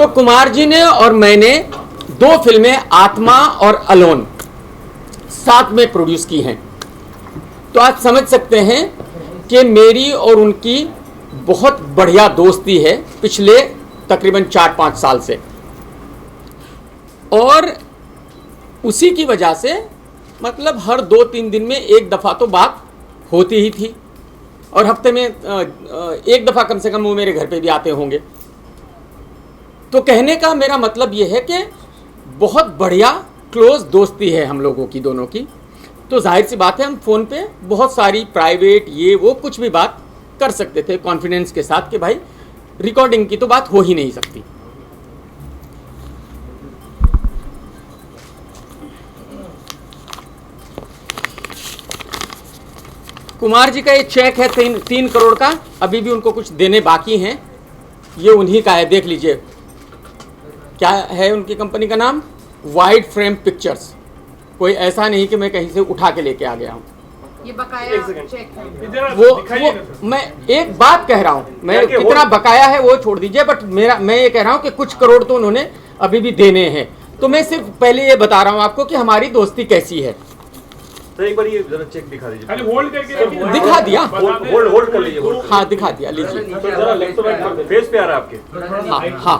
तो कुमार जी ने और मैंने 2 फिल्में आत्मा और अलोन साथ में प्रोड्यूस की हैं। तो आप समझ सकते हैं कि मेरी और उनकी बहुत बढ़िया दोस्ती है पिछले तकरीबन 4-5 साल से, और उसी की वजह से मतलब हर 2-3 दिन में एक दफ़ा तो बात होती ही थी, और हफ्ते में एक दफ़ा कम से कम वो मेरे घर पे भी आते होंगे। तो कहने का मेरा मतलब ये है कि बहुत बढ़िया क्लोज दोस्ती है हम लोगों की दोनों की। तो जाहिर सी बात है हम फ़ोन पे बहुत सारी प्राइवेट ये वो कुछ भी बात कर सकते थे कॉन्फिडेंस के साथ कि भाई रिकॉर्डिंग की तो बात हो ही नहीं सकती। कुमार जी का ये चेक है 3 करोड़ का, अभी भी उनको कुछ देने बाकी हैं। ये उन्हीं का है, देख लीजिए क्या है उनकी कंपनी का नाम, वाइड फ्रेम पिक्चर्स। कोई ऐसा नहीं कि मैं कहीं से उठा के लेके आ गया हूँ। ये बकाया चेक है। वो मैं एक बात कह रहा हूँ, मैं कितना बकाया है वो छोड़ दीजिए, बट मैं ये कह रहा हूँ कि कुछ करोड़ तो उन्होंने अभी भी देने हैं। तो मैं सिर्फ पहले ये बता रहा हूँ आपको कि हमारी दोस्ती कैसी है। सर एक बार ये जरा चेक दिखा दीजिए। खाली होल्ड करके दिखा दिया, होल्ड कर लीजिए। हाँ दिखा दिया, लीजिए। जरा फेस पे आ रहा है आपके। हाँ हाँ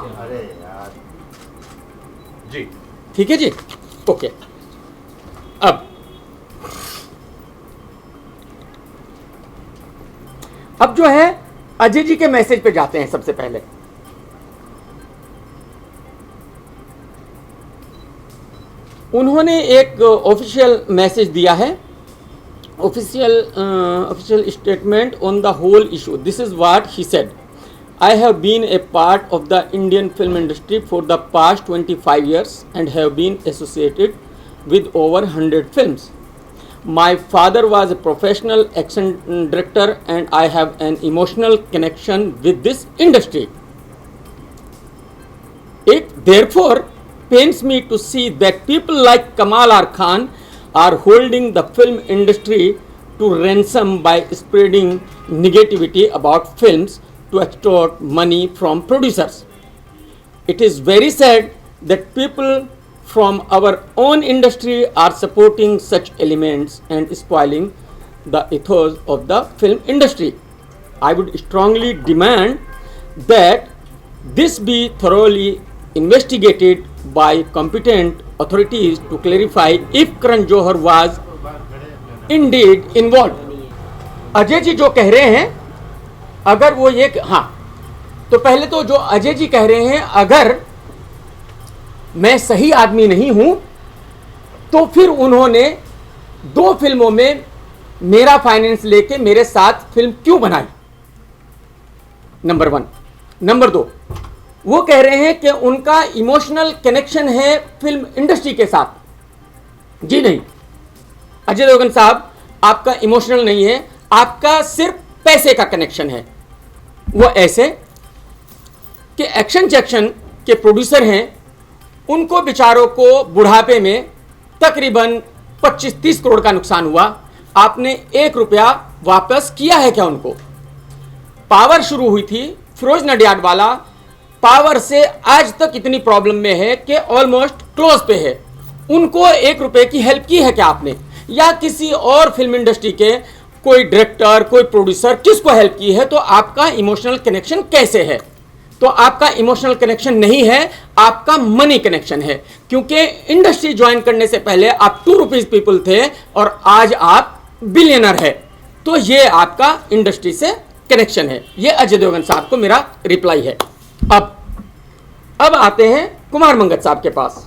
जी ठीक है जी, ओके। अब जो है अजय जी के मैसेज पे जाते हैं। सबसे पहले उन्होंने एक ऑफिशियल मैसेज दिया है, official statement on the whole issue. This is what he said, I have been a part of the Indian film industry for the past 25 years and have been associated with over 100 films. My father was a professional action director and I have an emotional connection with this industry. It therefore pains me to see that people like Kamal R. Khan are holding the film industry to ransom by spreading negativity about films to extort money from producers. It is very sad that people from our own industry are supporting such elements and spoiling the ethos of the film industry. I would strongly demand that this be thoroughly investigated by competent authorities to clarify if Karan Johar was indeed involved. Ajay ji जो कह रहे हैं, अगर वो ये हाँ, तो पहले तो जो अजय जी कह रहे हैं अगर मैं सही आदमी नहीं हूं तो फिर उन्होंने 2 फिल्मों में मेरा फाइनेंस लेके मेरे साथ फिल्म क्यों बनाई, नंबर 1। नंबर 2, वो कह रहे हैं कि उनका इमोशनल कनेक्शन है फिल्म इंडस्ट्री के साथ। जी नहीं अजय देवगन साहब, आपका इमोशनल नहीं है, आपका सिर्फ पैसे का कनेक्शन है। वो ऐसे कि एक्शन जैक्शन के प्रोड्यूसर हैं, उनको बेचारों को बुढ़ापे में तकरीबन 25-30 करोड़ का नुकसान हुआ, आपने 1 रुपया वापस किया है क्या उनको? पावर शुरू हुई थी, फिरोज नडियाड वाला पावर से आज तक इतनी प्रॉब्लम में है कि ऑलमोस्ट क्लोज पे है, उनको 1 रुपये की हेल्प की है क्या आपने? या किसी और फिल्म इंडस्ट्री के कोई डायरेक्टर, कोई प्रोड्यूसर, किसको हेल्प की है? तो आपका इमोशनल कनेक्शन कैसे है? तो आपका इमोशनल कनेक्शन नहीं है, आपका मनी कनेक्शन है, क्योंकि इंडस्ट्री ज्वाइन करने से पहले आप 2 रुपीज पीपल थे और आज आप बिलियनर है। तो ये आपका इंडस्ट्री से कनेक्शन है। ये अजय देवगन साहब को मेरा रिप्लाई है। अब आते हैं कुमार मंगत साहब के पास।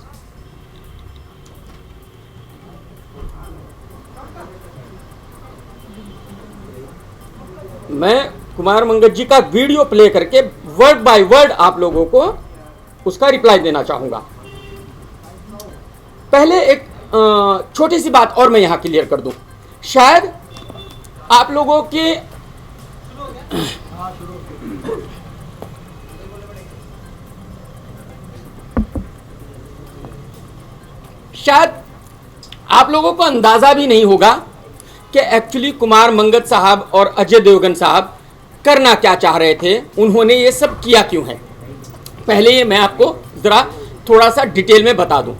मैं कुमार मंगत जी का वीडियो प्ले करके वर्ड बाय वर्ड आप लोगों को उसका रिप्लाई देना चाहूंगा। पहले एक छोटी सी बात और मैं यहां क्लियर कर दूं, शायद आप लोगों के अंदाजा भी नहीं होगा कि एक्चुअली कुमार मंगत साहब और अजय देवगन साहब करना क्या चाह रहे थे, उन्होंने ये सब किया क्यों है। पहले ये मैं आपको जरा थोड़ा सा डिटेल में बता दूं।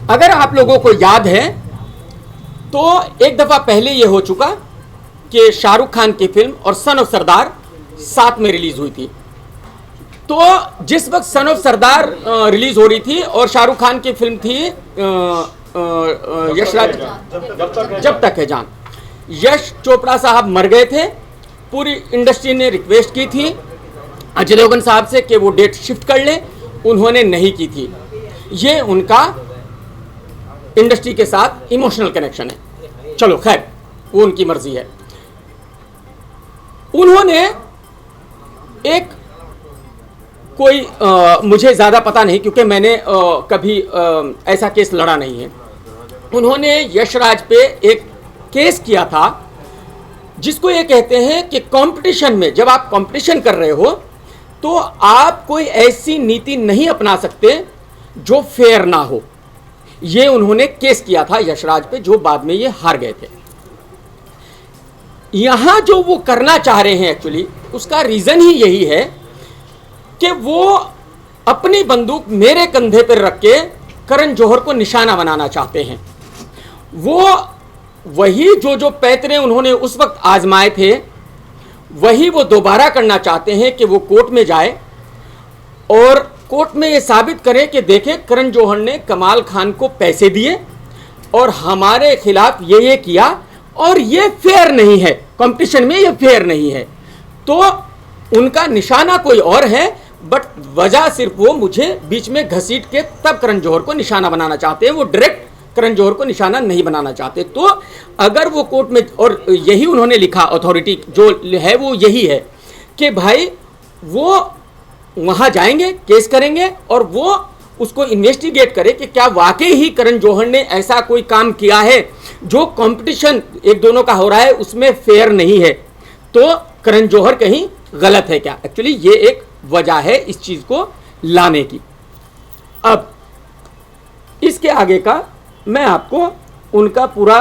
अगर आप लोगों को याद है तो एक दफा पहले ये हो चुका कि शाहरुख खान की फिल्म और सन ऑफ सरदार साथ में रिलीज हुई थी। तो जिस वक्त सन ऑफ सरदार रिलीज हो रही थी और शाहरुख खान की फिल्म थी यशराज जब तक है जान, यश चोपड़ा साहब मर गए थे। पूरी इंडस्ट्री ने रिक्वेस्ट की थी अजय देवगन साहब से कि वो डेट शिफ्ट कर लें, उन्होंने नहीं की थी। ये उनका इंडस्ट्री के साथ इमोशनल कनेक्शन है। चलो खैर, वो उनकी मर्जी है। उन्होंने एक कोई मुझे ज़्यादा पता नहीं क्योंकि मैंने कभी ऐसा केस लड़ा नहीं है। उन्होंने यशराज पे एक केस किया था जिसको ये कहते हैं कि कंपटीशन में, जब आप कंपटीशन कर रहे हो तो आप कोई ऐसी नीति नहीं अपना सकते जो फेयर ना हो। ये उन्होंने केस किया था यशराज पे, जो बाद में ये हार गए थे। यहां जो वो करना चाह रहे हैं एक्चुअली उसका रीजन ही यही है कि वो अपनी बंदूक मेरे कंधे पर रख के करण जौहर को निशाना बनाना चाहते हैं। वो वही जो पैतरे उन्होंने उस वक्त आजमाए थे वही वो दोबारा करना चाहते हैं कि वो कोर्ट में जाए और कोर्ट में ये साबित करें कि देखें करण जौहर ने कमाल खान को पैसे दिए और हमारे खिलाफ ये किया और ये फेयर नहीं है, कंपटीशन में ये फेयर नहीं है। तो उनका निशाना कोई और है, बट वजह सिर्फ वो मुझे बीच में घसीट के तब करण जौहर को निशाना बनाना चाहते हैं। वो डायरेक्ट करण जौहर को निशाना नहीं बनाना चाहते। तो अगर वो कोर्ट में, और यही उन्होंने लिखा, अथॉरिटी जो है वो यही है कि भाई वो वहां जाएंगे, केस करेंगे और वो उसको इन्वेस्टिगेट करे कि क्या वाकई ही करण जौहर ने ऐसा कोई काम किया है जो कंपटीशन एक दोनों का हो रहा है उसमें फेयर नहीं है। तो करण जौहर कहीं गलत है क्या? एक्चुअली ये एक वजह है इस चीज को लाने की। अब इसके आगे का मैं आपको उनका पूरा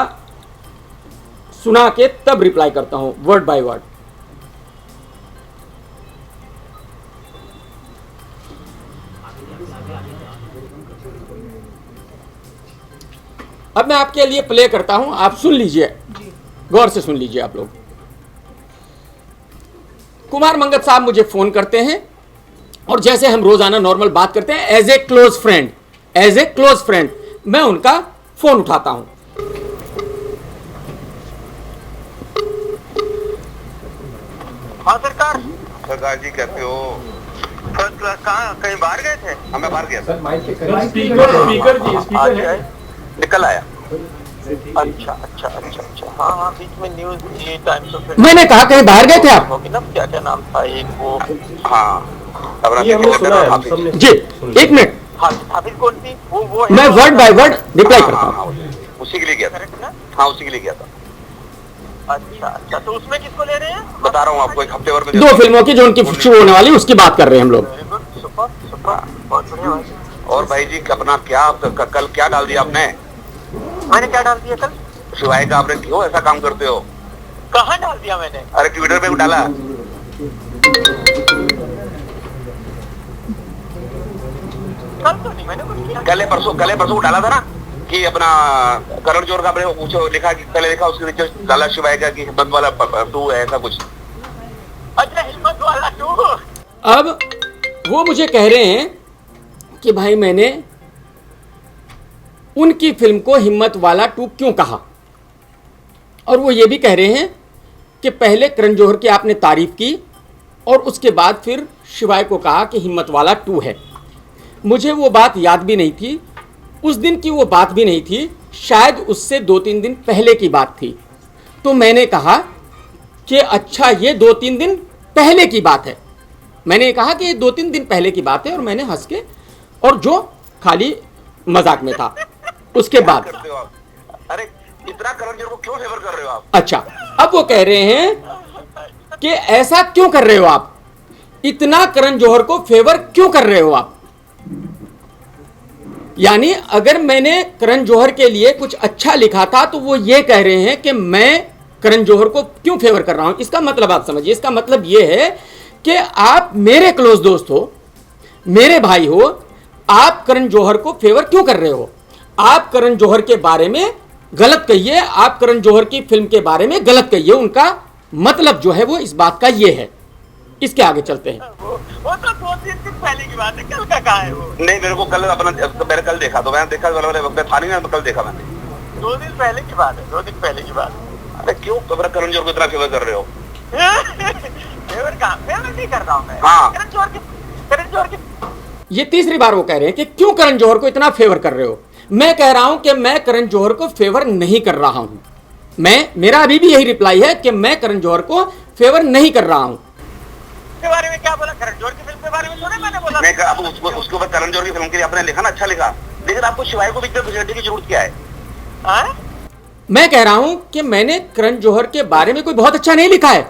सुना के तब रिप्लाई करता हूं, वर्ड बाय वर्ड। अब मैं आपके लिए प्ले करता हूं, आप सुन लीजिए, गौर से सुन लीजिए आप लोग। कुमार मंगत साहब मुझे फोन करते हैं और जैसे हम रोजाना नॉर्मल बात करते हैं एज ए क्लोज फ्रेंड मैं उनका फोन उठाता हूं। हाँ सरकार जी कैसे हो? First class. कहाँ, कहीं बाहर गए थे? मैं बाहर गया था। स्पीकर है, निकल आया। अच्छा। हाँ, बीच में न्यूज ये टाइम तो फिर मैंने कहा कहीं बाहर गए थे आप? ना, क्या नाम था एक वो? हाँ जी, एक मिनट। हाफिज कौन थी? वो मैं वर्ड बाय वर्ड रिप्लाई करता हूँ। उसी के लिए गया था। हाँ, उसी के लिए गया था। अच्छा, तो उसमें किसको ले रहे हैं? बता रहा हूँ आपको, एक हफ्ते भर में 2 फिल्मों की जो उनकी शुरू होने वाली उसकी बात कर रहे हैं हम लोग। सुपर, बहुत बढ़िया भाई। और भाई जी अपना क्या कल क्या डाल दिया आपने? मैंने क्या डाल दिया कल? शिवाय का आपने क्यों ऐसा काम करते हो? कहाँ डाल दिया मैंने? अरे ट्विटर पे डाला। कल तो नहीं, मैंने कुछ किया। कल परसों डाला था ना कि अपना करण जौहर का आपने लिखा कि पहले लिखा उसके नीचे डाला शिवाय का कि हिम्मत वाला 2 है, ऐसा कुछ। अच्छा, हिम्मत वाला 2। अब वो मुझे कह रहे हैं कि भाई मैंने उनकी फिल्म को हिम्मत वाला 2 क्यों कहा, और वो ये भी कह रहे हैं कि पहले करण जौहर की आपने तारीफ की और उसके बाद फिर शिवाय को कहा कि हिम्मत वाला 2 है। मुझे वो बात याद भी नहीं थी, उस दिन की वो बात भी नहीं थी, शायद उससे 2-3 दिन पहले की बात थी। तो मैंने कहा कि अच्छा ये 2-3 दिन पहले की बात है। मैंने कहा कि ये 2-3 दिन पहले की बात है और मैंने हंस के, और जो खाली मजाक में था। उसके बाद अरे इतना करण जौहर को क्यों फेवर कर रहे हो आप? अच्छा, अब वो कह रहे हैं कि ऐसा क्यों कर रहे हो आप, इतना करण जौहर को फेवर क्यों कर रहे हो आप। यानी अगर मैंने करण जौहर के लिए कुछ अच्छा लिखा था तो वो ये कह रहे हैं कि मैं करण जौहर को क्यों फेवर कर रहा हूं। इसका मतलब आप समझिए, इसका मतलब ये है कि आप मेरे क्लोज दोस्त हो, मेरे भाई हो, आप करण जौहर को फेवर क्यों कर रहे हो? आप करण जौहर के बारे में गलत कहिए, आप करण जौहर की फिल्म के बारे में गलत कहिए। उनका मतलब जो है वो इस बात का ये है। इसके आगे चलते हैं। वो तो 2-3 दिन पहले की बात है, कल का कहाँ है वो? नहीं, मेरे को कल अपना मैंने कल देखा, तो मैंने देखा मैं था नहीं ना, तो कल देखा मैंने। 2 दिन पहले की बात है, 2 दिन पहले की बात। अरे क्यों करण जौहर को इतना फेवर कर रहे हो? फेवर कहाँ? फेवर नहीं कर रहा हूँ मैं। हाँ। करण जौहर की ये तीसरी बार वो कह रहे हैं कि क्यों करण जौहर को इतना फेवर कर रहे हो। मैं कह रहा हूं कि मैं करण जौहर को फेवर नहीं कर रहा हूं। मेरा अभी भी यही रिप्लाई है कि मैं करण जौहर को फेवर नहीं कर रहा हूं। के बारे में क्या बोला? करण जौहर की फिल्म के बारे में थोड़ा मैंने बोला। नहीं, अब उसके ऊपर करण जौहर की फिल्म के लिए आपने लिखा ना, अच्छा लिखा, लेकिन आपको शिवाय को बीच में घुसेड़ने की जरूरत क्या है? हाँ? मैं कह रहा हूं कि मैंने करण जौहर के बारे में कोई बहुत अच्छा नहीं लिखा है।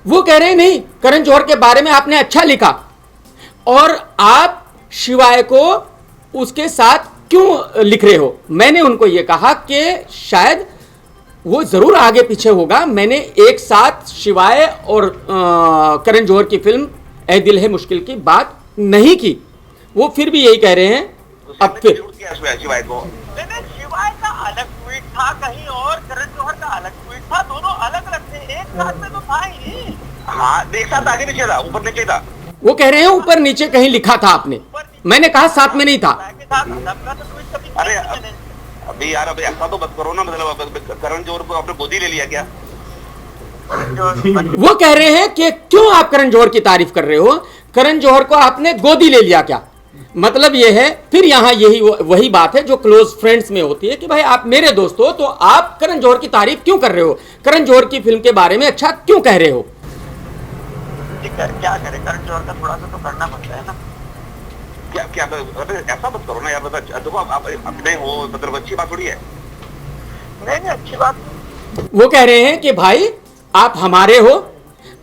वो कह रहे हैं नहीं, करण जौहर के बारे में आपने अच्छा लिखा, और आप शिवाय को उसके साथ क्यों लिख रहे हो? मैंने उनको यह कहा कि शायद वो जरूर आगे पीछे होगा। मैंने एक साथ शिवाय और करण जौहर की फिल्म ए दिल है मुश्किल की बात नहीं की। वो फिर भी यही कह रहे हैं। अब फिर शिवाय को शिवाय का अलग ट्वीट था कहीं और करण जौहर का अलग ट्वीट था, दोनों अलग अलग थे, एक साथ में तो था ही नहीं। हाँ, एक साथ आगे पीछे था, ऊपर नीचे था। वो कह रहे हैं ऊपर नीचे कहीं लिखा था आपने, मैंने कहा साथ में नहीं था। अरे अभी यार, अभी ऐसा तो मत करो ना, मतलब करण जौहर को आपने गोदी ले लिया क्या? वो कह रहे हैं कि क्यों आप करण जौहर की तारीफ कर रहे हो, करण जौहर को आपने गोदी ले लिया क्या? मतलब ये है, फिर यहां यही वही बात है जो क्लोज फ्रेंड्स में होती है कि भाई आप मेरे दोस्त हो तो आप करण जौहर की तारीफ क्यों कर रहे हो, करण जौहर की फिल्म के बारे में अच्छा क्यों कह रहे हो? क्या करे, करण जौहर का थोड़ा सा तो करना पड़ता है ना। क्या क्या ऐसा मत करो ना यार, देखो आप नहीं हो, मतलब अच्छी बात थोड़ी है। नहीं अच्छी बात। वो कह रहे हैं कि भाई आप हमारे हो,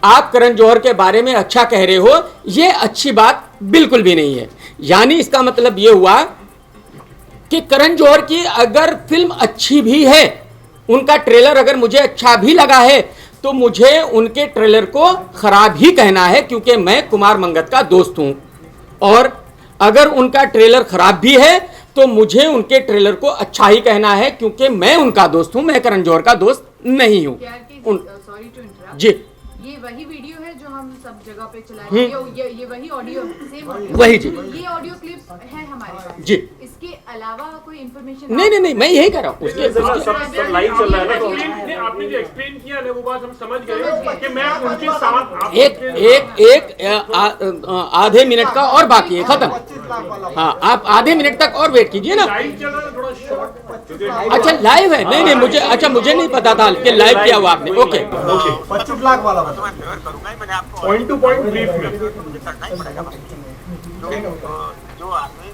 आप करण जौहर के बारे में अच्छा कह रहे हो, ये अच्छी बात बिल्कुल भी नहीं है। यानी इसका मतलब ये हुआ कि करण जौहर की अगर फिल्म अच्छी भी है, उनका ट्रेलर अगर मुझे अच्छा भी लगा है, तो मुझे उनके ट्रेलर को खराब ही कहना है, क्योंकि मैं कुमार मंगत का दोस्त हूं। और अगर उनका ट्रेलर खराब भी है तो मुझे उनके ट्रेलर को अच्छा ही कहना है, क्योंकि मैं उनका दोस्त हूं, मैं करण जौहर का दोस्त नहीं हूं। सॉरी टू इंटरप्ट जी, ये वही वीडियो है जो हम सब जगह पे चलाए ये वही ऑडियो, सेम ऑडियो, वही जी, ये ऑडियो क्लिप्स है हमारे पास जी। इसके अलावा कोई इन्फॉर्मेशन? नहीं, मैं यही कह रहा हूँ। सब लाइव चल रहा है ना, तो नहीं, आपने जो एक्सप्लेन किया ना वो बात हम समझ गए कि मैं उनके साथ एक आधे मिनट का और बाकी है, खत्म। हाँ, आप आधे मिनट तक और वेट कीजिए ना। लाइव चल रहा है, थोड़ा शॉर्ट। अच्छा लाइव है? नहीं मुझे नहीं पता था कि लाइव किया हुआ आपने। ओके, 25 लाख वाला तो मैं फेवर करूंगा ही, मैंने आपको पॉइंट टू पॉइंट ब्रीफ में मुझे करना ही पड़ेगा भाई। जो आदमी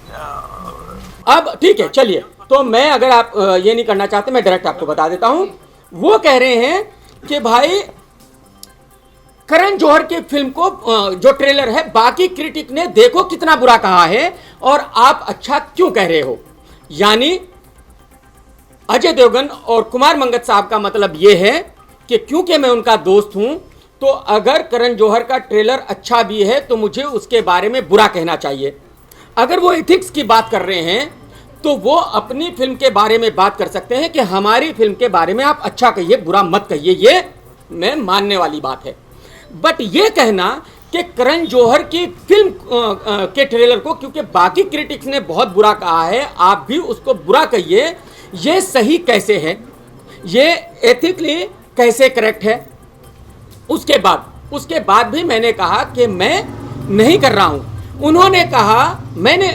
अब ठीक है, चलिए। तो मैं, अगर आप ये नहीं करना चाहते, मैं डायरेक्ट आपको बता देता हूं। वो कह रहे हैं कि भाई करण जौहर की फिल्म को जो ट्रेलर है, बाकी क्रिटिक ने देखो कितना बुरा कहा है, और आप अच्छा क्यों कह रहे हो। यानी अजय देवगन और कुमार मंगत साहब का मतलब यह है कि क्योंकि मैं उनका दोस्त हूं, तो अगर करण जौहर का ट्रेलर अच्छा भी है तो मुझे उसके बारे में बुरा कहना चाहिए। अगर वो एथिक्स की बात कर रहे हैं तो वो अपनी फिल्म के बारे में बात कर सकते हैं कि हमारी फिल्म के बारे में आप अच्छा कहिए, बुरा मत कहिए, ये मैं मानने वाली बात है। बट ये कहना कि करण जौहर की फिल्म के ट्रेलर को क्योंकि बाकी क्रिटिक्स ने बहुत बुरा कहा है, आप भी उसको बुरा कहिए, ये सही कैसे है, ये एथिकली कैसे करेक्ट है? उसके बाद भी मैंने कहा कि मैं नहीं कर रहा हूं। उन्होंने कहा, मैंने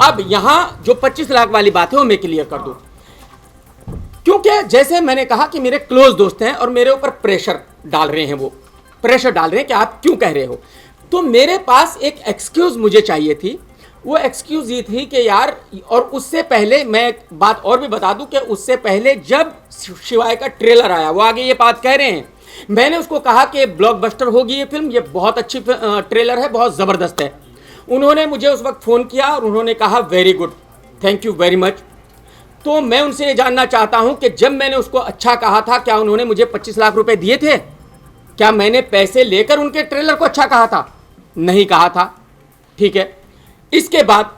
अब यहां जो 25 लाख वाली बात है वो मैं क्लियर कर दूं, क्योंकि जैसे मैंने कहा कि मेरे क्लोज दोस्त हैं और मेरे ऊपर प्रेशर डाल रहे हैं, वो प्रेशर डाल रहे हैं कि आप क्यों कह रहे हो। तो मेरे पास एक एक्सक्यूज मुझे चाहिए थी। वो एक्सक्यूज ये थी कि यार, और उससे पहले मैं एक बात और भी बता दूं कि उससे पहले जब शिवाय का ट्रेलर आया, वो आगे ये बात कह रहे हैं, मैंने उसको कहा कि ब्लॉकबस्टर होगी ये फिल्म, ये बहुत अच्छी ट्रेलर है, बहुत ज़बरदस्त है। उन्होंने मुझे उस वक्त फ़ोन किया और उन्होंने कहा very good, thank you very much. तो मैं उनसे ये जानना चाहता हूं कि जब मैंने उसको अच्छा कहा था, क्या उन्होंने मुझे 25 लाख रुपए दिए थे? क्या मैंने पैसे लेकर उनके ट्रेलर को अच्छा कहा था? नहीं कहा था। ठीक है। इसके बाद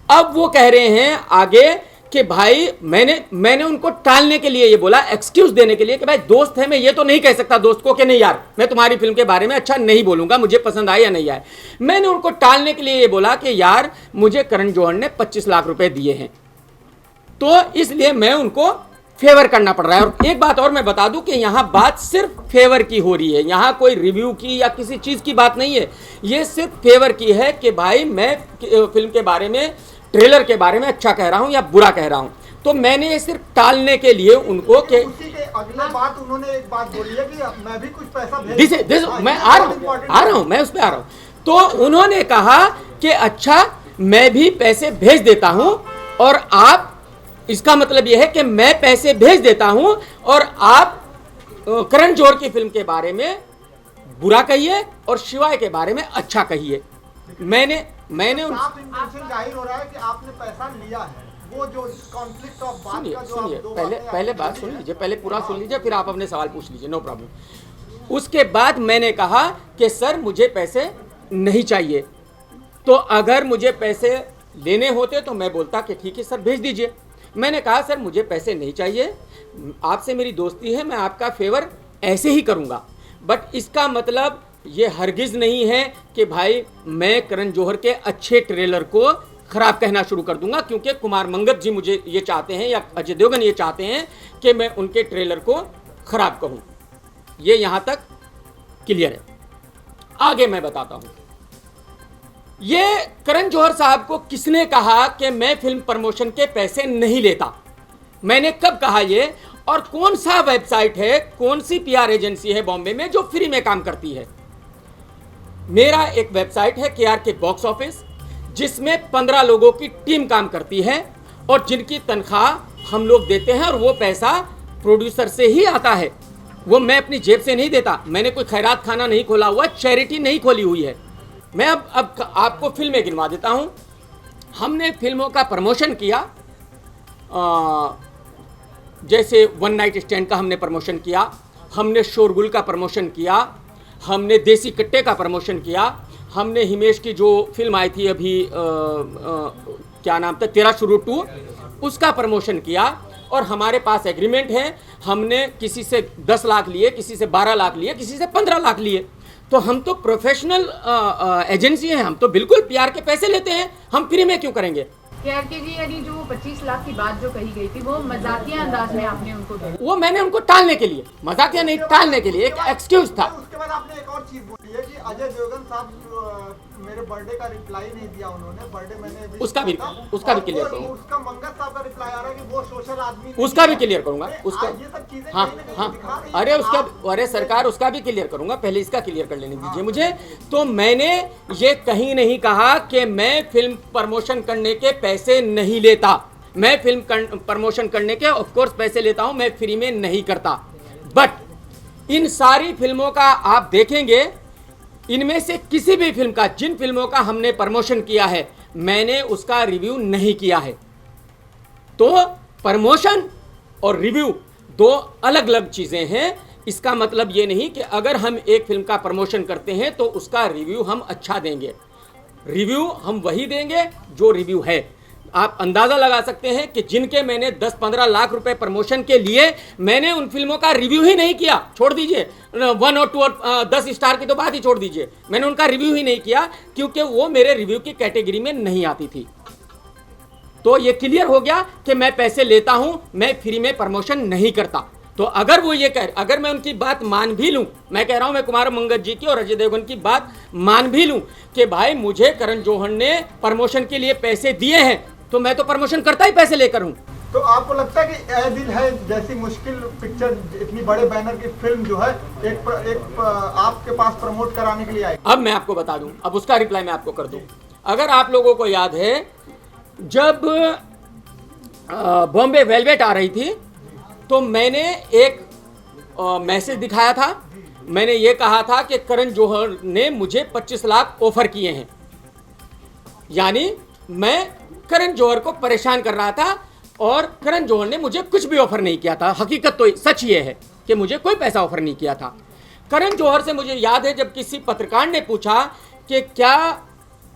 अब वो कह रहे हैं आगे कि भाई मैंने उनको टालने के लिए ये बोला, एक्सक्यूज देने के लिए कि भाई दोस्त है, मैं ये तो नहीं कह सकता दोस्त को कि नहीं यार मैं तुम्हारी फिल्म के बारे में अच्छा नहीं बोलूंगा, मुझे पसंद आए या नहीं आए। मैंने उनको टालने के लिए ये बोला कि यार मुझे करण जौहर ने 25 लाख रुपए दिए हैं, तो इसलिए मैं उनको फेवर करना पड़ रहा है। और एक बात और मैं बता दूं कि यहां बात सिर्फ फेवर की हो रही है, यहां कोई रिव्यू की या किसी चीज की बात नहीं है, ये सिर्फ फेवर की है कि भाई मैं फिल्म के बारे में, ट्रेलर के बारे में अच्छा कह रहा हूं या बुरा कह रहा हूं। तो मैंने ये सिर्फ टालने के लिए उनको कि उसी के अगले बात उन्होंने एक बात बोली है कि मैं भी कुछ पैसा भेज मैं आ रहा हूं मैं उस पर आ रहा हूं। तो उन्होंने कहा कि अच्छा मैं भी पैसे भेज देता हूं, और आप, इसका मतलब यह है कि मैं पैसे भेज देता हूं और आप करण जौहर की फिल्म के बारे में बुरा कहिए और शिवाय के बारे में अच्छा कहिए। मैंने साफ इंटेंशन जाहिर हो रहा है कि आपने पैसा लिया है। वो जो कॉन्फ्लिक्ट ऑफ बात का जो सुनिए आप दो पहले बात सुन लीजिए, पहले पूरा सुन लीजिए, फिर आप अपने सवाल पूछ लीजिए, नो प्रॉब्लम। उसके बाद मैंने कहा कि सर मुझे पैसे नहीं चाहिए, तो अगर मुझे पैसे लेने होते तो मैं बोलता कि ठीक है सर भेज दीजिए। मैंने कहा सर मुझे पैसे नहीं चाहिए, आपसे मेरी दोस्ती है, मैं आपका फेवर ऐसे ही करूंगा, बट इसका मतलब ये हरगिज़ नहीं है कि भाई मैं करण जौहर के अच्छे ट्रेलर को खराब कहना शुरू कर दूंगा, क्योंकि कुमार मंगत जी मुझे ये चाहते हैं या अजय देवगन ये चाहते हैं कि मैं उनके ट्रेलर को खराब कहूं। ये यहां तक क्लियर है। आगे मैं बताता हूं, ये करण जौहर साहब को किसने कहा कि मैं फिल्म प्रमोशन के पैसे नहीं लेता, मैंने कब कहा ये, और कौन सा वेबसाइट है, कौन सी पीआर एजेंसी है बॉम्बे में जो फ्री में काम करती है। मेरा एक वेबसाइट है KRK बॉक्स ऑफिस, जिसमें 15 लोगों की टीम काम करती है और जिनकी तनख्वाह हम लोग देते हैं, और वो पैसा प्रोड्यूसर से ही आता है, वो मैं अपनी जेब से नहीं देता। मैंने कोई खैरात खाना नहीं खोला हुआ, चैरिटी नहीं खोली हुई है। मैं अब आपको फिल्में गिनवा देता हूं। हमने फिल्मों का प्रमोशन किया, जैसे वन नाइट स्टैंड का हमने प्रमोशन किया, हमने शोरगुल का प्रमोशन किया, हमने देसी कट्टे का प्रमोशन किया, हमने हिमेश की जो फिल्म आई थी अभी क्या नाम था, तेरा शुरू 2, उसका प्रमोशन किया। और हमारे पास एग्रीमेंट है, हमने किसी से 10 लाख लिए, किसी से 12 लाख लिए, किसी से 15 लाख लिए। तो हम तो प्रोफेशनल एजेंसी हैं, हम तो बिल्कुल पीआर के पैसे लेते हैं, हम फ्री में क्यों करेंगे। KRK जी, यानी जो 25 लाख की बात जो कही गई थी वो मजाकिया अंदाज में आपने उनको कही। वो मैंने उनको टालने के लिए, मजाकिया नहीं, टालने के लिए एक एक्सक्यूज था। उसके बाद आपने एक और चीज बोली है कि अजय देवगन साहब मेरे बर्थडे का रिप्लाई नहीं दिया उन्होंने, बर्थडे मैंने उसका भी क्लियर करूंगा। उसका मंगत साहब का रिप्लाई आ रहा है कि वो सोशल आदमी, उसका भी क्लियर करूंगा उसका। ये सब चीजें हाँ कहीं ना कहीं हाँ, दिखा रही अरे हैं। उसका, अरे सरकार उसका भी क्लियर करूंगा, पहले इसका क्लियर कर लेने दीजिए मुझे। तो मैंने ये कहीं नहीं कहा कि मैं फिल्म प्रमोशन करने के पैसे नहीं लेता, मैं फिल्म प्रमोशन करने के ऑफकोर्स पैसे लेता हूं, मैं फ्री में नहीं करता। बट इन सारी फिल्मों का आप देखेंगे, इनमें से किसी भी फिल्म का, जिन फिल्मों का हमने प्रमोशन किया है, मैंने उसका रिव्यू नहीं किया है। तो प्रमोशन और रिव्यू दो अलग अलग चीजें हैं। इसका मतलब ये नहीं कि अगर हम एक फिल्म का प्रमोशन करते हैं तो उसका रिव्यू हम अच्छा देंगे। रिव्यू हम वही देंगे जो रिव्यू है। आप अंदाजा लगा सकते हैं कि जिनके मैंने 10-15 लाख रुपए प्रमोशन के लिए, मैंने उन फिल्मों का रिव्यू ही नहीं किया। छोड़ दीजिए 1 और 2 और 10 स्टार की तो बात ही छोड़ दीजिए, मैंने उनका रिव्यू ही नहीं किया, क्योंकि वो मेरे रिव्यू की कैटेगरी में नहीं आती थी। तो ये क्लियर हो गया कि मैं पैसे लेता हूं, मैं फ्री में प्रमोशन नहीं करता। तो अगर वो ये अगर मैं उनकी बात मान भी लूं, मैं कह रहा हूं, मैं कुमार मंगत जी की और अजय देवगन की बात मान भी लूं कि भाई मुझे करण जौहर ने प्रमोशन के लिए पैसे दिए हैं, तो मैं तो प्रमोशन करता ही पैसे लेकर हूं। तो आपको लगता है कि ए दिल है जैसी मुश्किल पिक्चर, इतनी बड़े बैनर की फिल्म जो है एक आपके पास प्रमोट कराने के लिए आई? अब मैं आपको बता दूं, अब उसका रिप्लाई मैं आपको कर दूं। अगर आप लोगों को याद है, जब बॉम्बे वेलवेट आ रही थी तो मैंने एक मैसेज दिखाया था। मैंने ये कहा था कि करण जौहर ने मुझे 25 लाख ऑफर किए हैं, यानी मैं करण जौहर को परेशान कर रहा था और करण जौहर ने मुझे कुछ भी ऑफर नहीं किया था। हकीकत तो सच ये है कि मुझे कोई पैसा ऑफर नहीं किया था। करण जौहर से मुझे याद है, जब किसी पत्रकार ने पूछा कि क्या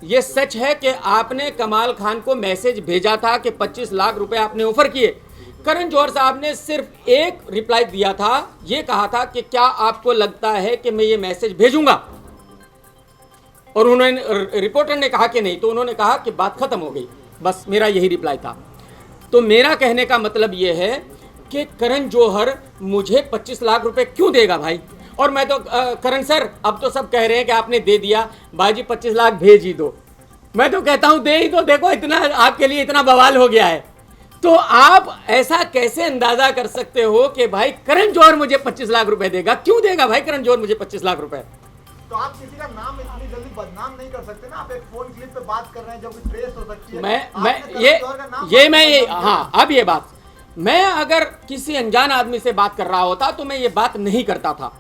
ये सच है कि आपने कमाल खान को मैसेज भेजा था कि 25 लाख रुपए आपने ऑफर किए। करण जौहर साहब ने सिर्फ एक रिप्लाई दिया था, ये कहा था कि क्या आपको लगता है कि मैं ये मैसेज भेजूंगा, और उन्होंने रिपोर्टर ने कहा कि नहीं, तो उन्होंने कहा कि बात खत्म हो गई। बस मेरा यही रिप्लाई था। तो मेरा कहने का मतलब ये है कि करण जौहर मुझे 25 लाख रुपए क्यों देगा भाई? और मैं तो करण सर, अब तो सब कह रहे हैं कि आपने दे दिया, भाई जी 25 लाख भेज ही दो। मैं तो कहता हूं दे ही दो, देखो इतना आपके लिए इतना बवाल हो गया है। तो आप ऐसा कैसे अंदाजा कर सकते हो कि भाई करण जौहर मुझे 25 लाख रुपए देगा? क्यों देगा भाई करण जौहर मुझे 25 लाख रुपए? तो आप किसी का नाम इतनी जल्दी बदनाम नहीं कर सकते ना। आप एक फोन क्लिप पे बात कर रहे हैं जो कि ट्रेस हो सकती है। अब ये बात, मैं अगर किसी अनजान आदमी से बात कर रहा होता तो मैं ये बात नहीं करता था,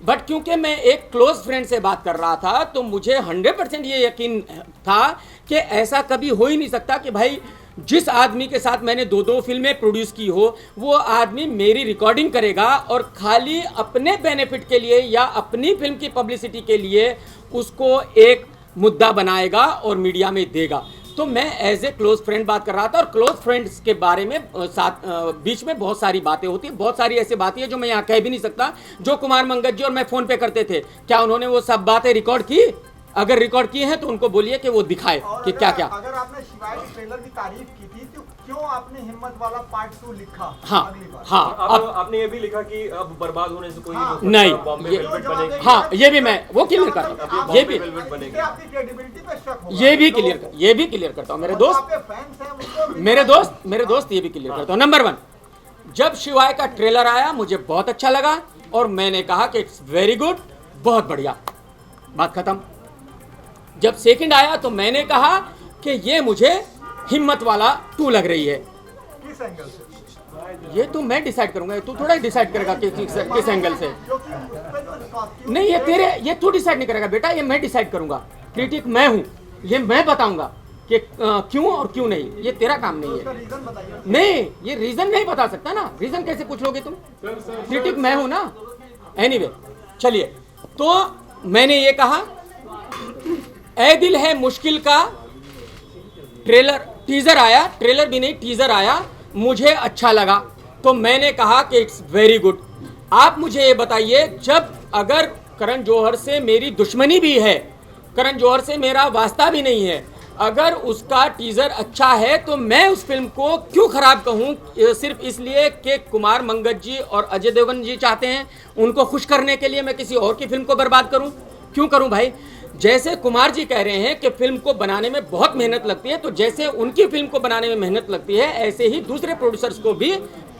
बट क्योंकि मैं एक क्लोज फ्रेंड से बात कर रहा था तो मुझे 100% ये यकीन था कि ऐसा कभी हो ही नहीं सकता कि भाई जिस आदमी के साथ मैंने दो फिल्में प्रोड्यूस की हो, वो आदमी मेरी रिकॉर्डिंग करेगा और खाली अपने बेनिफिट के लिए या अपनी फिल्म की पब्लिसिटी के लिए उसको एक मुद्दा बनाएगा और मीडिया में देगा। तो मैं एज ए क्लोज फ्रेंड बात कर रहा था, और क्लोज फ्रेंड्स के बारे में बीच में बहुत सारी बातें होती है, बहुत सारी ऐसी बातें हैं जो मैं यहाँ कह भी नहीं सकता, जो कुमार मंगत जी और मैं फोन पे करते थे। क्या उन्होंने वो सब बातें रिकॉर्ड की? अगर रिकॉर्ड की हैं तो उनको बोलिए कि वो दिखाए कि क्या क्या। अगर आपने शिवाय के ट्रेलर की तारीफ की थी तो क्यों आपने हिम्मत वाला पार्ट 2 लिखा? हाँ, अगली बार हाँ, आपने ये भी लिखा कि अब बर्बाद होने से कोई नहीं, बॉम्बे ये- वेलवेट बनेगी। हाँ, ये भी मैं वो क्लियर करता हूँ, ये भी आपकी क्रेडिबिलिटी पे शक होगा। ये भी क्लियर करता हूँ। मेरे दोस्त आपके फैंस हैं उनको मेरे दोस्त ये भी क्लियर करता हूँ। नंबर 1, जब शिवाय का ट्रेलर आया मुझे बहुत अच्छा लगा और मैंने कहा कि इट्स वेरी गुड, बहुत बढ़िया, बात खत्म। जब सेकंड आया तो मैंने कहा कि ये मुझे हिम्मत वाला 2 लग रही है। किस एंगल से? ये तो मैं डिसाइड करूंगा, तू थोड़ा डिसाइड करेगा किस एंगल से। क्योंकि उस पे जो costume नहीं, ये तू डिसाइड नहीं करेगा बेटा, ये मैं डिसाइड करूंगा। क्रिटिक मैं हूं, ये मैं बताऊंगा कि क्यों और क्यों नहीं, ये तेरा काम नहीं उसका है। रीजन बताइए। नहीं, ये रीजन नहीं बता सकता ना, रीजन कैसे पूछ लोगे तुम? क्रिटिक मैं हूं ना। एनीवे, चलिए, तो मैंने ये कहा ए दिल है मुश्किल का टीजर आया, ट्रेलर भी नहीं टीजर आया, मुझे अच्छा लगा, तो मैंने कहा कि इट्स वेरी गुड। आप मुझे ये बताइए, जब अगर करण जौहर से मेरी दुश्मनी भी है, करण जौहर से मेरा वास्ता भी नहीं है, अगर उसका टीजर अच्छा है तो मैं उस फिल्म को क्यों खराब कहूँ? सिर्फ इसलिए कि कुमार मंगत जी और अजय देवगन जी चाहते हैं, उनको खुश करने के लिए मैं किसी और की फिल्म को बर्बाद करूँ? क्यों करूँ भाई? जैसे कुमार जी कह रहे हैं कि फिल्म को बनाने में बहुत मेहनत लगती है, तो जैसे उनकी फिल्म को बनाने में मेहनत लगती है, ऐसे ही दूसरे प्रोड्यूसर्स को भी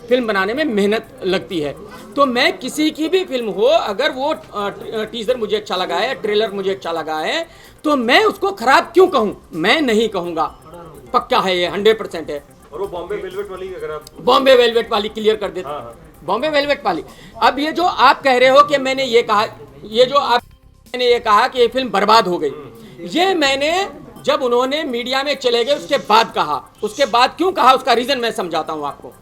फिल्म बनाने में मेहनत लगती है। तो मैं किसी की भी फिल्म हो, अगर वो टीजर मुझे अच्छा लगा है, ट्रेलर मुझे अच्छा लगा है, तो मैं उसको खराब क्यों कहूँ? मैं नहीं कहूँगा, पक्का है ये, 100% है। और वो बॉम्बे वेलवेट वाली, अगर आप बॉम्बे वेलवेट वाली क्लियर कर देते, बॉम्बे वेलवेट वाली। अब ये जो आप कह रहे हो कि मैंने ये कहा, मैंने ये कहा कि ये फिल्म बर्बाद हो गई, ये मैंने जब उन्होंने मीडिया में चले गए उसके बाद कहा। उसके बाद क्यों कहा, उसका रीजन मैं समझाता हूं आपको।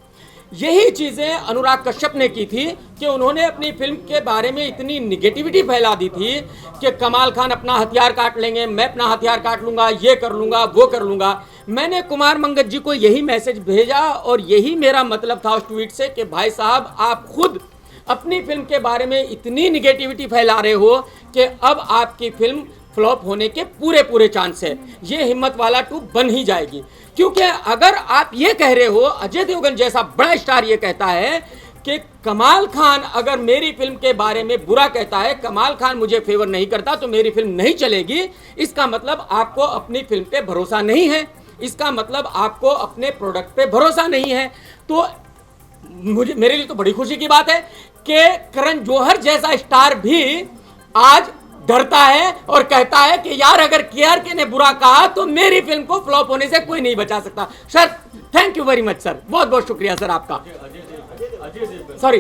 यही चीजें अनुराग कश्यप ने की थी कि उन्होंने अपनी फिल्म के बारे में इतनी निगेटिविटी फैला दी थी कि कमाल खान अपना हथियार काट लेंगे, मैं अपना हथियार काट लूंगा, ये कर लूंगा, वो कर लूंगा। मैंने कुमार मंगत जी को यही मैसेज भेजा और यही मेरा मतलब था उस ट्वीट से कि भाई साहब, आप खुद अपनी फिल्म के बारे में इतनी निगेटिविटी फैला रहे हो कि अब आपकी फिल्म फ्लॉप होने के पूरे चांस है, ये हिम्मत वाला 2 बन ही जाएगी। क्योंकि अगर आप ये कह रहे हो, अजय देवगन जैसा बड़ा स्टार ये कहता है कि कमाल खान अगर मेरी फिल्म के बारे में बुरा कहता है, कमाल खान मुझे फेवर नहीं करता, तो मेरी फिल्म नहीं चलेगी, इसका मतलब आपको अपनी फिल्म पे भरोसा नहीं है, इसका मतलब आपको अपने प्रोडक्ट पे भरोसा नहीं है। तो मेरे लिए तो बड़ी खुशी की बात है कि करण जौहर जैसा स्टार भी आज डरता है और कहता है कि यार अगर केआरके ने बुरा कहा तो मेरी फिल्म को फ्लॉप होने से कोई नहीं बचा सकता। Sir, thank you very much sir, बहुत बहुत शुक्रिया सर आपका। सॉरी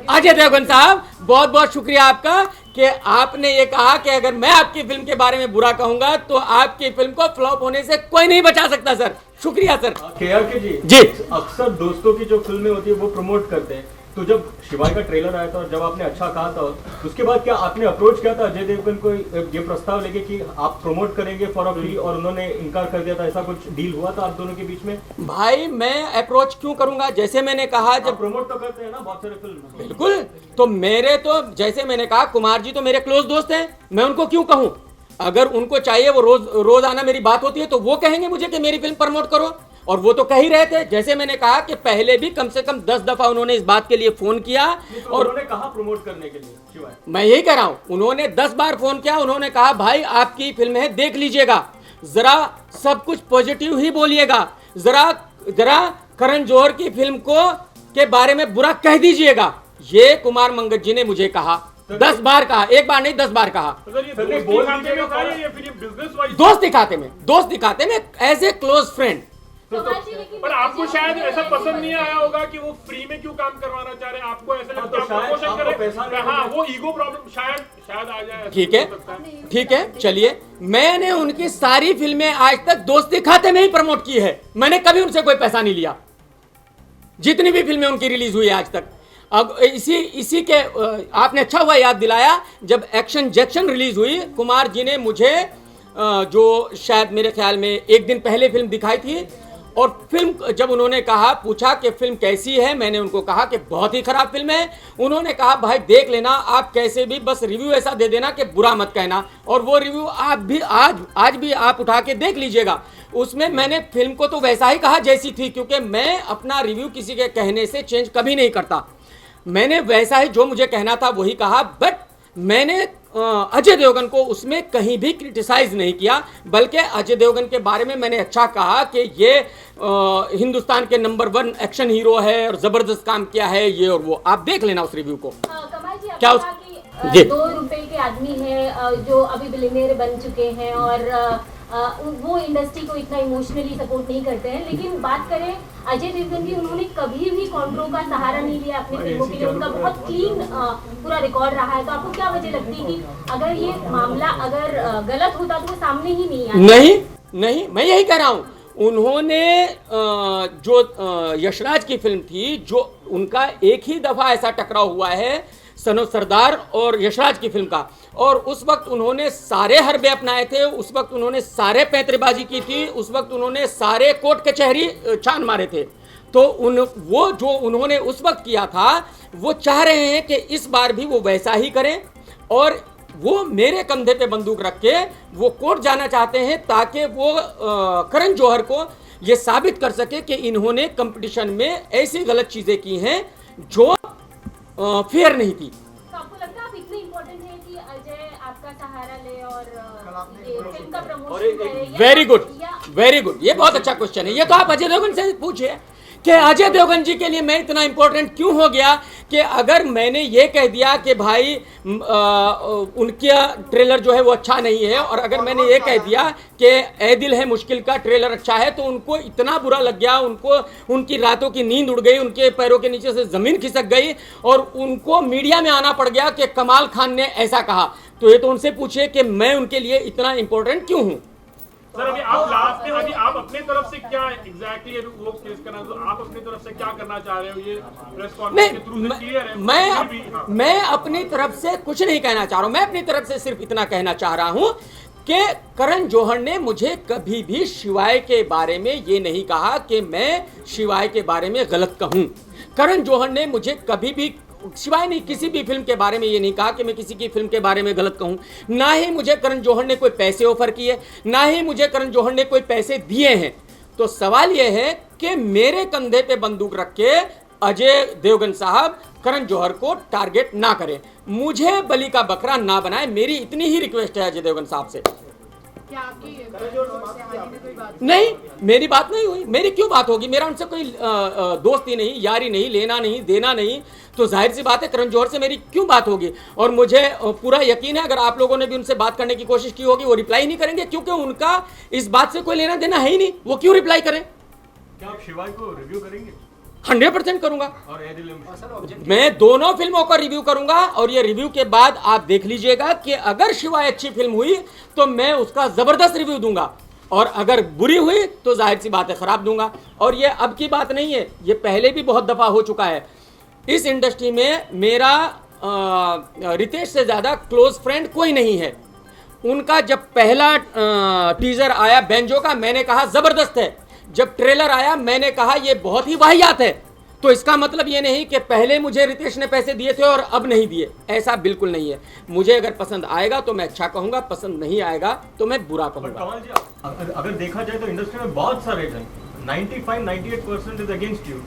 अजय देवगन साहब, बहुत बहुत शुक्रिया आपका कि आपने ये कहा कि अगर मैं आपकी फिल्म के बारे में बुरा कहूंगा तो आपकी फिल्म को फ्लॉप होने से कोई नहीं बचा सकता सर। शुक्रिया सर। केआरके जी जी, अक्सर दोस्तों की जो फिल्में होती है वो प्रमोट करते हैं, तो जब शिवाय का ट्रेलर आया था और जब आपने अच्छा कहा था, उसके बाद क्या आपने अप्रोच किया था अजय देवगन को ये प्रस्ताव लेके कि आप प्रमोट करेंगे फॉर अ फ्री, और उन्होंने इनकार कर दिया था? ऐसा कुछ डील हुआ था आप दोनों के बीच में? भाई मैं अप्रोच क्यों करूंगा? जैसे मैंने कहा, जब प्रमोट तो करते हैं ना बहुत सारे फिल्म। बिल्कुल, तो मेरे तो जैसे मैंने कहा, कुमार जी तो मेरे क्लोज दोस्त हैं, मैं उनको क्यों कहूं? अगर उनको चाहिए, वो रोज आना मेरी बात होती है तो वो कहेंगे मुझे कि मेरी फिल्म प्रमोट करो, और वो तो कह ही रहे थे। जैसे मैंने कहा कि पहले भी कम से कम 10 दफा उन्होंने इस बात के लिए फोन किया, तो और उन्होंने कहा प्रमोट करने के लिए शिवाय। मैं यही कह रहा हूं, उन्होंने 10 बार फोन किया, उन्होंने कहा भाई आपकी फिल्म है, देख लीजिएगा, जरा सब कुछ पॉजिटिव ही बोलिएगा, जरा करण जौहर की फिल्म को के बारे में बुरा कह दीजिएगा। ये कुमार मंगत जी ने मुझे कहा, 10 बार कहा, एक बार नहीं 10 बार कहा। सर ये दोस्ती खाते में था या फिर ये बिजनेस वाइज? दोस्त दिखाते में एज ए क्लोज फ्रेंड। पर आपको शायद ऐसा पसंद नहीं आया होगा कि वो फ्री में क्यों काम करवाना चाह रहे हैं, आपको ऐसा लगता है प्रमोशन करें, हाँ वो ईगो प्रॉब्लम शायद आ जाए। ठीक है, चलिए, मैंने उनकी सारी फिल्में आज तक दोस्ती खाते में ही प्रमोट की है, मैंने कभी उनसे कोई पैसा नहीं लिया, जितनी भी फिल्में उनकी रिलीज हुई है आज तक। अब इसी के आपने अच्छा हुआ याद दिलाया, जब एक्शन जैक्शन रिलीज हुई, कुमार जी ने मुझे जो शायद मेरे ख्याल में एक दिन पहले फिल्म दिखाई थी, और फिल्म जब उन्होंने कहा, पूछा कि फिल्म कैसी है, मैंने उनको कहा कि बहुत ही खराब फिल्म है। उन्होंने कहा भाई देख लेना, आप कैसे भी बस रिव्यू ऐसा दे देना कि बुरा मत कहना, और वो रिव्यू आप भी आज भी आप उठा के देख लीजिएगा। उसमें मैंने फिल्म को तो वैसा ही कहा जैसी थी, क्योंकि मैं अपना रिव्यू किसी के कहने से चेंज कभी नहीं करता, मैंने वैसा ही जो मुझे कहना था वही कहा। बट मैंने अजय देवगन को उसमें कहीं भी क्रिटिसाइज नहीं किया, बल्कि अजय देवगन के बारे में मैंने अच्छा कहा कि ये हिंदुस्तान के नंबर 1 एक्शन हीरो है और जबरदस्त काम किया है, ये और वो, आप देख लेना उस रिव्यू को। कमाल जी, क्या कहा कि 2 रुपए के आदमी हैं जो अभी बिलियनियर बन चुके हैं, और वो इंडस्ट्री को इतना इमोशनली सपोर्ट नहीं करते हैं, लेकिन बात करें अजय देवगन की, उन्होंने कभी भी कॉन्ट्रो का सहारा नहीं लिया अपनी फिल्मों के लिए, उनका बहुत क्लीन पूरा रिकॉर्ड रहा है। तो आपको क्या वजह लगती है कि अगर ये मामला अगर गलत होता तो वो सामने ही नहीं आया? नहीं, मैं यही कह रहा हूँ, उन्होंने जो यशराज की फिल्म थी, जो उनका एक ही दफा ऐसा टकराव हुआ है सन ऑफ सरदार और यशराज की फिल्म का, और उस वक्त उन्होंने सारे हरबे अपनाए थे, उस वक्त उन्होंने सारे पैंतरेबाजी की थी, उस वक्त उन्होंने सारे कोर्ट कचहरी छान मारे थे। तो वो जो उन्होंने उस वक्त किया था, वो चाह रहे हैं कि इस बार भी वो वैसा ही करें, और वो मेरे कंधे पे बंदूक रख के वो कोर्ट जाना चाहते हैं, ताकि वो करण जौहर को ये साबित कर सके कि इन्होंने कंपटीशन में ऐसी गलत चीज़ें की हैं जो फेयर नहीं थी। तो आपको लगता है आप इतने इम्पोर्टेंट है कि अजय आपका सहारा ले और ये फिल्म का प्रमोशन करे? वेरी गुड, ये बहुत अच्छा क्वेश्चन है। ये तो आप अजय देवगन से पूछिए कि अजय देवगन जी के लिए मैं इतना इंपॉर्टेंट क्यों हो गया, कि अगर मैंने ये कह दिया कि भाई उनका ट्रेलर जो है वो अच्छा नहीं है, और अगर मैंने ये कह दिया कि ए दिल है मुश्किल का ट्रेलर अच्छा है, तो उनको इतना बुरा लग गया, उनकी रातों की नींद उड़ गई, उनके पैरों के नीचे से ज़मीन खिसक गई, और उनको मीडिया में आना पड़ गया कि कमाल खान ने ऐसा कहा। तो ये तो उनसे पूछिए कि मैं उनके लिए इतना इंपॉर्टेंट क्यों हूँ। सर अभी आप लास्ट में अभी आप अपने तरफ से क्या एग्जैक्टली वो केस करना, तो आप अपनी तरफ से क्या करना चाह रहे हो? ये प्रेस कॉन्फ्रेंस के थ्रू से क्लियर है। मैं अपनी तरफ से कुछ नहीं कहना चाह रहा हूं, मैं अपनी तरफ से सिर्फ इतना कहना चाह रहा हूं कि करण जौहर ने मुझे कभी भी शिवाय के बारे में ये नहीं कहा कि मैं शिवाय के बारे में गलत कहूं। करण जौहर ने मुझे कभी भी शिवाय नहीं किसी भी फिल्म के बारे में ये नहीं कहा कि मैं किसी की फिल्म के बारे में गलत कहूं। ना ही मुझे करण जौहर ने कोई पैसे ऑफर किए, ना ही मुझे करण जौहर ने कोई पैसे दिए हैं। तो सवाल यह है कि मेरे कंधे पे बंदूक रख के अजय देवगन साहब करण जौहर को टारगेट ना करें, मुझे बलि का बकरा ना बनाए, मेरी इतनी ही रिक्वेस्ट है अजय देवगन साहब से। क्या आपकी हाल में कोई बात नहीं, मेरी बात नहीं हुई, मेरी क्यों बात होगी? मेरा उनसे कोई दोस्ती नहीं, यारी नहीं, लेना नहीं, देना नहीं, तो जाहिर सी बात है करण जौहर से मेरी क्यों बात होगी? और मुझे पूरा यकीन है अगर आप लोगों ने भी उनसे बात करने की कोशिश की होगी, वो रिप्लाई नहीं करेंगे, क्योंकि उनका इस बात से कोई लेना देना है ही नहीं, वो क्यों रिप्लाई करें? क्या आप शिवाय को रिव्यू करेंगे? 100% करूंगा, और ए दिल है मुश्किल? मैं दोनों फिल्मों का रिव्यू करूंगा, और ये रिव्यू के बाद आप देख लीजिएगा कि अगर शिवाय अच्छी फिल्म हुई तो मैं उसका जबरदस्त रिव्यू दूंगा, और अगर बुरी हुई तो जाहिर सी बात है खराब दूंगा। और ये अब की बात नहीं है, ये पहले भी बहुत दफा हो चुका है इस इंडस्ट्री में मेरा रितेश से ज़्यादा क्लोज फ्रेंड कोई नहीं है। उनका जब पहला टीजर आया बेंजो का, मैंने कहा ज़बरदस्त है। जब ट्रेलर आया मैंने कहा ये बहुत ही वाहियात है। तो इसका मतलब ये नहीं कि पहले मुझे रितेश ने पैसे दिए थे और अब नहीं दिए, ऐसा बिल्कुल नहीं है। मुझे अगर पसंद आएगा तो मैं अच्छा कहूँगा, पसंद नहीं आएगा तो मैं बुरा कहूँगा। कमाल जी, अगर देखा जाए तो इंडस्ट्री में बहुत सारे जन 95-98% इज अगेंस्ट यू,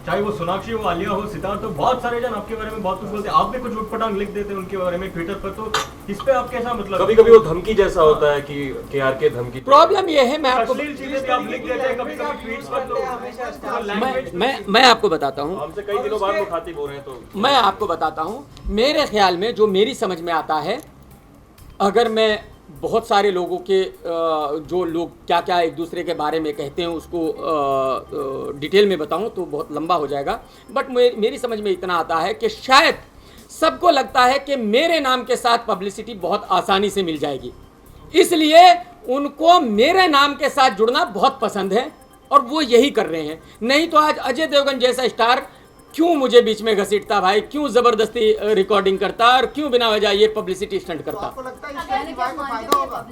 चाहे वो सोनाक्षी हो, आलिया हो, सितार, तो बहुत सारे जन आपके बारे में बहुत कुछ बोलते हैं। आप भी कुछ उटपटांग लिख देते हैं उनके बारे में ट्विटर पर, तो इस पे आप कैसा मतलब? कभी कभी वो धमकी जैसा होता है कि KRK धमकी। प्रॉब्लम ये है, मैं आपको अश्लील चीजें भी आप लिख देते हैं कभी कभी ट्वीट्स पर, तो मैं आपको बताता हूँ, हमसे कई दिनों बाद मुखातिब हो रहे हैं। तो मैं आपको बताता हूँ, मेरे ख्याल में जो मेरी समझ में आता है, अगर मैं बहुत सारे लोगों के जो लोग क्या क्या एक दूसरे के बारे में कहते हैं उसको डिटेल में बताऊं तो बहुत लंबा हो जाएगा, बट मेरी समझ में इतना आता है कि शायद सबको लगता है कि मेरे नाम के साथ पब्लिसिटी बहुत आसानी से मिल जाएगी, इसलिए उनको मेरे नाम के साथ जुड़ना बहुत पसंद है और वो यही कर रहे हैं। नहीं तो आज अजय देवगन जैसा स्टार क्यों मुझे बीच में घसीटता भाई, क्यों ज़बरदस्ती रिकॉर्डिंग करता और क्यों बिना वजह ये पब्लिसिटी स्टंट करता। आपको लगता है इससे शिवाय को फायदा होगा?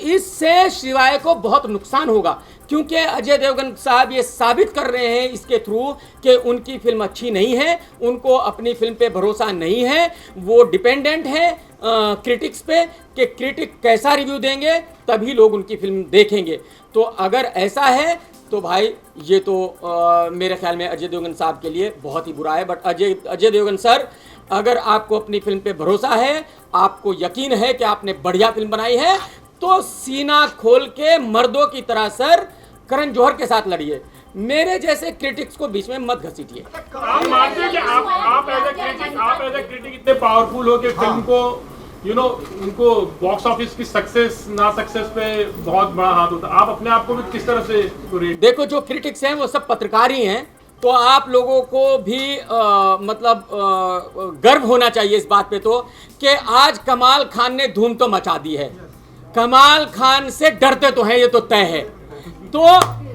इससे शिवाय को बहुत नुकसान होगा, क्योंकि अजय देवगन साहब ये साबित कर रहे हैं इसके थ्रू कि उनकी फिल्म अच्छी नहीं है, उनको अपनी फिल्म पे भरोसा नहीं है, वो डिपेंडेंट है क्रिटिक्स पे कि क्रिटिक कैसा रिव्यू देंगे तभी लोग उनकी फिल्म देखेंगे। तो अगर ऐसा है तो भाई ये तो मेरे ख्याल में अजय देवगन साहब के लिए बहुत ही बुरा है। बट अजय देवगन सर, अगर आपको अपनी फिल्म पे भरोसा है, आपको यकीन है कि आपने बढ़िया फिल्म बनाई है, तो सीना खोल के मर्दों की तरह सर करण जौहर के साथ लड़िए, मेरे जैसे क्रिटिक्स को बीच में मत घसीटिए। आप मानते हैं कि आप एज ए क्रिटिक इतने पावरफुल हो कि फिल्म को उनको बॉक्स ऑफिस की सक्सेस ना सक्सेस पे बहुत बड़ा हाथ होता है, आप अपने आप को भी किस तरह से रेट? देखो, जो क्रिटिक्स हैं वो सब पत्रकार ही हैं, तो आप लोगों को भी गर्व होना चाहिए इस बात पे तो कि आज कमाल खान ने धूम तो मचा दी है। कमाल खान से डरते तो हैं, ये तो तय है। तो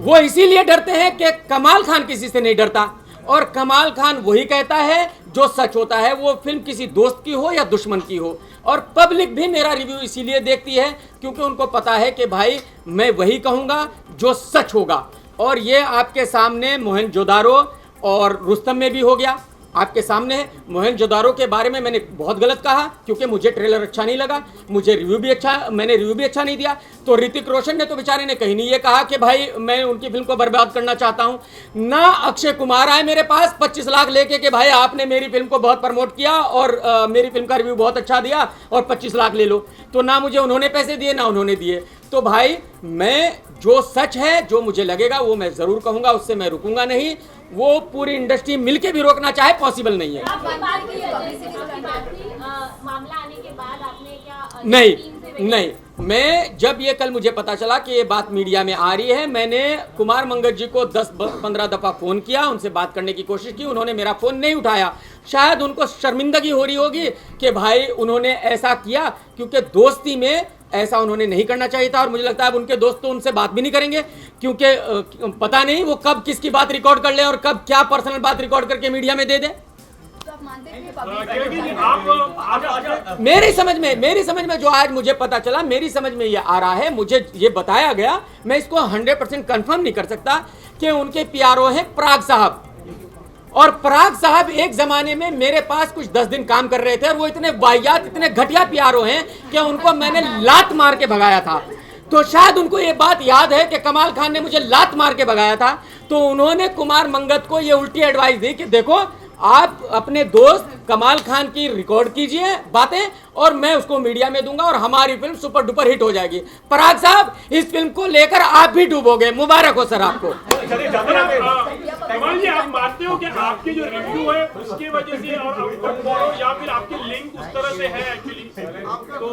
वो इसीलिए डरते हैं कि कमाल खान किसी से नहीं डरता, और कमाल खान वही कहता है जो सच होता है, वो फिल्म किसी दोस्त की हो या दुश्मन की हो। और पब्लिक भी मेरा रिव्यू इसीलिए देखती है क्योंकि उनको पता है कि भाई मैं वही कहूँगा जो सच होगा। और ये आपके सामने मोहनजोदारो और रुस्तम में भी हो गया, आपके सामने है। मोहनजोदारो के बारे में मैंने बहुत गलत कहा क्योंकि मुझे ट्रेलर अच्छा नहीं लगा, मैंने रिव्यू भी अच्छा नहीं दिया। तो ऋतिक रोशन ने तो बेचारे ने कहीं नहीं ये कहा कि भाई मैं उनकी फिल्म को बर्बाद करना चाहता हूं। ना अक्षय कुमार आए मेरे पास 25 लाख लेके कि भाई आपने मेरी फिल्म को बहुत प्रमोट किया और मेरी फिल्म का रिव्यू बहुत अच्छा दिया और 25 लाख ले लो, तो ना मुझे उन्होंने पैसे दिए ना उन्होंने दिए। तो भाई मैं जो सच है, जो मुझे लगेगा वो मैं ज़रूर कहूँगा, उससे मैं रुकूंगा नहीं। वो पूरी इंडस्ट्री मिलके भी रोकना चाहे पॉसिबल नहीं है। मामला आने के बाद आपने क्या नहीं, मैं जब ये कल मुझे पता चला कि ये बात मीडिया में आ रही है, मैंने कुमार मंगत जी को 10-15 दफ़ा फ़ोन किया, उनसे बात करने की कोशिश की, उन्होंने मेरा फ़ोन नहीं उठाया। शायद उनको शर्मिंदगी हो रही होगी कि भाई उन्होंने ऐसा किया, क्योंकि दोस्ती में ऐसा उन्होंने नहीं करना चाहिए था। और मुझे लगता है अब उनके दोस्त तो उनसे बात भी नहीं करेंगे, क्योंकि पता नहीं वो कब किसकी बात रिकॉर्ड कर ले और कब क्या पर्सनल बात रिकॉर्ड करके मीडिया में दे दे। मेरी समझ में जो आज मुझे पता चला, मेरी समझ में ये आ रहा है, मुझे ये बताया गया, मैं इसको 100% कंफर्म नहीं कर सकता कि उनके PRO हैं पराग साहब। और पराग साहब एक जमाने में मेरे पास कुछ 10 दिन काम कर रहे थे और वो इतने वाहियात, इतने घटिया PRO हैं कि उनको मैंने लात मार के भगाया था। तो शायद उनको ये बात याद है कि कमाल खान ने मुझे लात मार के भगाया था, तो उन्होंने कुमार मंगत को ये उल्टी एडवाइस दी कि देखो आप अपने दोस्त कमाल खान की रिकॉर्ड कीजिए बातें और मैं उसको मीडिया में दूंगा और हमारी फिल्म सुपर डुपर हिट हो जाएगी। पराग साहब, इस फिल्म को लेकर आप भी डूबोगे, मुबारक हो सर आपको। कमाल जी, आप मानते हो कि आपके जो रिव्यू है उसकी वजह से और या फिर आपकी लिंक उस तरह से है एक्चुअली, तो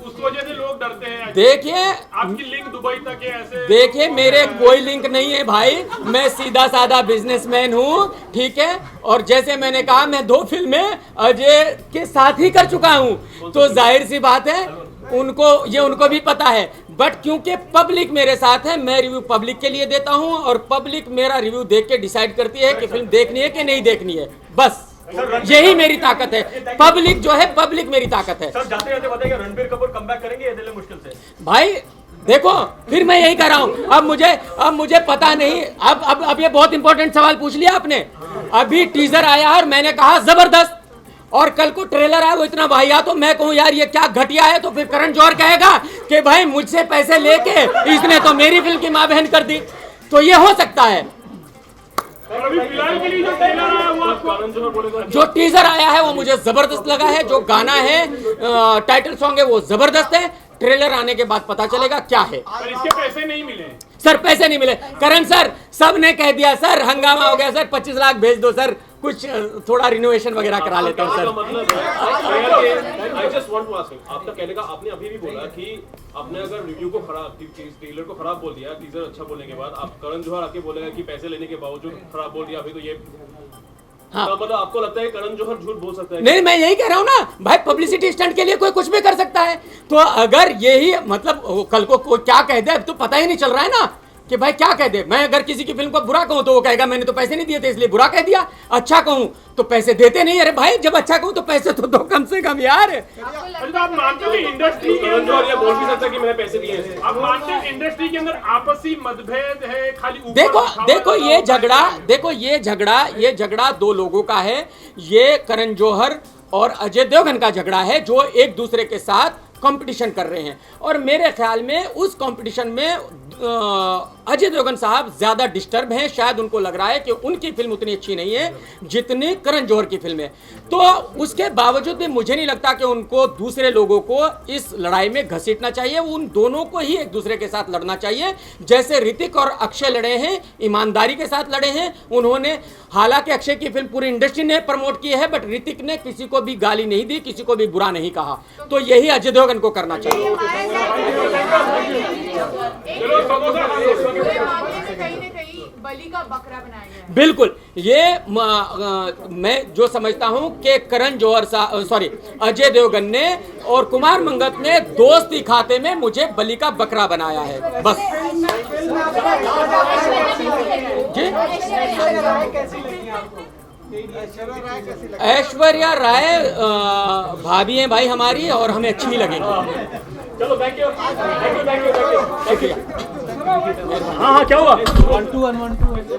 उस वजह से लोग डरते हैं? देखिए, आपकी लिंक दुबई तक है ऐसे? देखिए, मेरे कोई लिंक नहीं है भाई, मैं सीधा साधा बिजनेसमैन हूँ, ठीक है। और जैसे मैंने कहा, मैं 2 फिल्में अजय के साथ ही कर चुका हूँ, तो जाहिर सी बात है उनको भी पता है। बट क्योंकि पब्लिक मेरे साथ है, मैं रिव्यू पब्लिक के लिए देता हूं और पब्लिक मेरा रिव्यू देख के डिसाइड करती है कि फिल्म देखनी है कि नहीं देखनी है। बस यही मेरी ताकत है। पब्लिक जो है, पब्लिक मेरी ताकत है। सर जाते जाते बताइए, रणबीर कपूर कमबैक करेंगे ये दिल मुश्किल से? भाई देखो, फिर मैं यही कर रहा हूं। अब मुझे पता नहीं। अब ये बहुत इंपॉर्टेंट सवाल पूछ लिया आपने। अभी टीजर आया और मैंने कहा जबरदस्त, और कल को ट्रेलर आया वो इतना वाहियात, तो मैं कहूं यार ये क्या घटिया है, तो फिर करण जौहर कहेगा कि भाई मुझसे पैसे लेके इसने तो मेरी फिल्म की मां बहन कर दी। तो ये हो सकता है। अभी फिलहाल के लिए जो ट्रेलर आया वो आपको, जो टीजर आया है वो मुझे जबरदस्त लगा है। जो गाना है, टाइटल सॉन्ग है, वो जबरदस्त है। ट्रेलर आने के बाद पता चलेगा क्या है। पर इसके पैसे नहीं मिले सर, पैसे नहीं मिले। करण सर, सब ने कह दिया सर, हंगामा हो गया सर, 25 लाख भेज दो सर, कुछ थोड़ा रिनोवेशन वगैरह करा लेता हूँ sir. I just want to ask, आपका कहने का, आपने अभी भी बोला कि आपने अगर रिव्यू को खराब, ट्रेलर को खराब बोल दिया, टीजर अच्छा बोलने के बाद, आप करण जौहर आके बोलेगा कि पैसे लेने के बावजूद खराब बोल दिया, अभी तो ये हाँ। तो मतलब आपको लगता है करण जौहर झूठ बोल सकता है? नहीं, मैं यही कह रहा हूँ ना भाई, पब्लिसिटी स्टंट के लिए कोई कुछ भी कर सकता है। तो अगर यही मतलब कल को क्या कह दे, अब तो पता ही नहीं चल रहा है ना कि भाई क्या कह दे। मैं अगर किसी की फिल्म को बुरा कहूं तो वो कहेगा मैंने तो पैसे नहीं दिए थे इसलिए बुरा कह दिया। अच्छा कहूं तो पैसे देते नहीं। अरे भाई जब अच्छा कहूं तो पैसे तो दो कम से कम यार। आप मानते हो कि इंडस्ट्री के करण जौहर ये बोल भी सकता है कि मैंने पैसे दिए हैं? आप मानते हैं इंडस्ट्री के अंदर आपसी मतभेद है, खाली ऊपर देखो ये झगड़ा दो लोगों का है। ये करण जौहर और अजय देवगन का झगड़ा है, जो एक दूसरे के साथ कंपटीशन कर रहे हैं। और मेरे ख्याल में उस कंपटीशन में अजय देवगन साहब ज्यादा डिस्टर्ब हैं। शायद उनको लग रहा है कि उनकी फिल्म उतनी अच्छी नहीं है जितनी करण जौहर की फिल्म है। तो उसके बावजूद भी मुझे नहीं लगता कि उनको दूसरे लोगों को इस लड़ाई में घसीटना चाहिए। उन दोनों को ही एक दूसरे के साथ लड़ना चाहिए। जैसे ऋतिक और अक्षय लड़े हैं, ईमानदारी के साथ लड़े हैं उन्होंने। हालांकि अक्षय की फिल्म पूरी इंडस्ट्री ने प्रमोट की है, बट ऋतिक ने किसी को भी गाली नहीं दी, किसी को भी बुरा नहीं कहा। तो यही अजय देवगन को करना चाहिए। कहीं न कहीं बलि का बकरा बनाया गया है। बिल्कुल, ये मैं जो समझता हूं कि करण जौहर सॉरी अजय देवगन ने और कुमार मंगत ने दोस्ती खाते में मुझे बलि का बकरा बनाया है। बस जी। ऐश्वर्या राय भाभी हैं भाई हमारी, और हमें अच्छी ही लगेंगी। चलो थैंक यू। शुक्रिया। हाँ क्या हुआ? 1 2 1 1 2